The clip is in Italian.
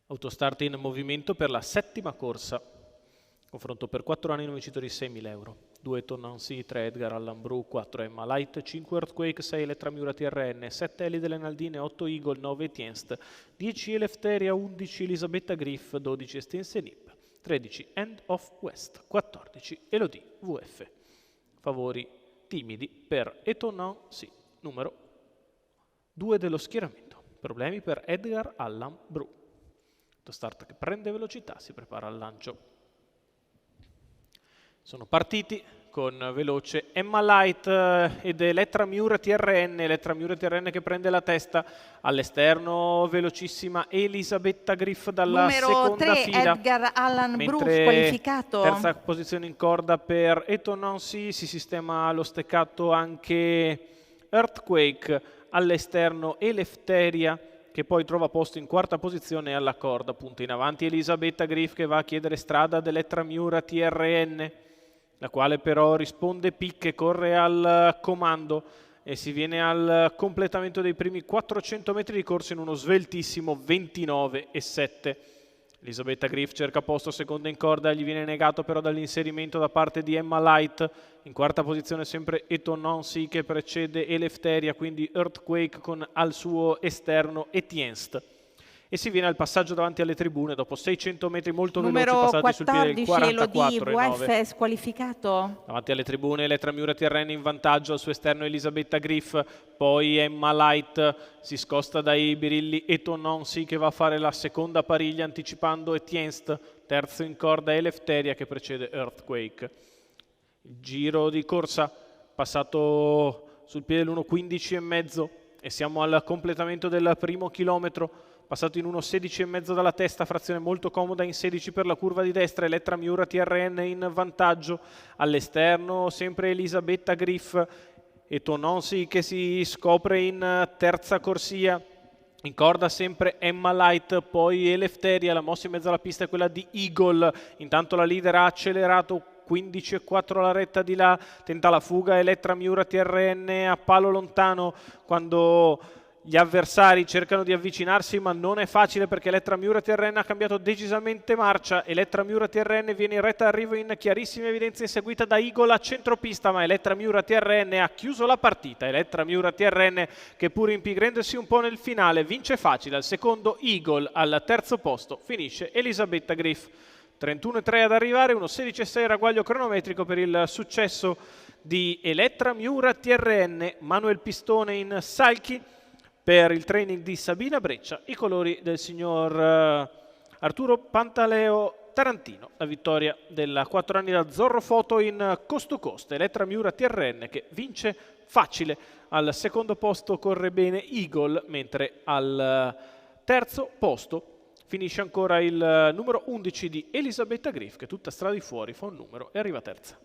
Autostart in movimento per la settima corsa. Confronto per 4 anni, nuovi vincitori 6.000 euro. 2 Eton Nancy, 3 Edgar Allan Bru, 4 Emma Light, 5 Earthquake, 6 Elettra Miura TRN, 7 Ellie Naldine, 8 Eagle, 9 Etienst, 10 Eleftheria, 11 Elisabetta Griff, 12 Estense Nip, 13 End of West, 14 Elodie VF. Favori timidi per Eton Nancy, numero 2 dello schieramento. Problemi per Edgar Allan Bru. Autostart che prende velocità, si prepara al lancio. Sono partiti con veloce Emma Light ed Elettra Miura TRN. Elettra Miura TRN che prende la testa. All'esterno velocissima Elisabetta Griff dalla seconda numero 3, fila. Edgar Allan Bru squalificato. Terza posizione in corda per Eton Nancy. Si sistema allo steccato anche Earthquake. All'esterno Eleftheria, che poi trova posto in quarta posizione alla corda. Punta in avanti Elisabetta Griff che va a chiedere strada ad Elettra Miura TRN, la quale però risponde picche, corre al comando e si viene al completamento dei primi 400 metri di corsa in uno sveltissimo 29,7. Elisabetta Griff cerca posto seconda in corda, gli viene negato però dall'inserimento da parte di Emma Light. In quarta posizione sempre Eton Nancy che precede Eleftheria, quindi Earthquake con al suo esterno Etienst. E si viene al passaggio davanti alle tribune dopo 600 metri molto veloci passati sul piede del 44,9. VF squalificato. Davanti alle tribune Elettra Miura TRN in vantaggio, al suo esterno Elisabetta Griff, poi Emma Light si scosta dai birilli Eton Nancy che va a fare la seconda pariglia anticipando Etienst, terzo in corda Eleftheria che precede Earthquake. Il giro di corsa passato sul piede dell'1,15,5 e siamo al completamento del primo chilometro. Passato in 1,16,5 dalla testa, frazione molto comoda in 16 per la curva di destra, Elettra Miura TRN in vantaggio. All'esterno sempre Elisabetta Griff, Eton Nancy che si scopre in terza corsia. In corda sempre Emma Light, poi Eleftheria, la mossa in mezzo alla pista è quella di Eagle. Intanto la leader ha accelerato, 15,4 alla retta di là, tenta la fuga Elettra Miura TRN a palo lontano quando gli avversari cercano di avvicinarsi, ma non è facile perché Elettra Miura TRN ha cambiato decisamente marcia. Elettra Miura TRN viene in retta arrivo in chiarissima evidenza, inseguita da Eagle a centropista, ma Elettra Miura TRN ha chiuso la partita. Elettra Miura TRN che pur impigrendosi un po' nel finale vince facile al secondo Eagle, al terzo posto finisce Elisabetta Griff. 31,3 ad arrivare, 1,16,6 ragguaglio cronometrico per il successo di Elettra Miura TRN. Manuel Pistone in salchi per il training di Sabina Breccia, i colori del signor Arturo Pantaleo Tarantino. La vittoria della 4 anni da Zorro Photo in cost to cost. Elettra Miura TRN che vince facile. Al secondo posto corre bene Eagle, mentre al terzo posto finisce ancora il numero 11 di Elisabetta Griff, che tutta strada di fuori fa un numero e arriva terza.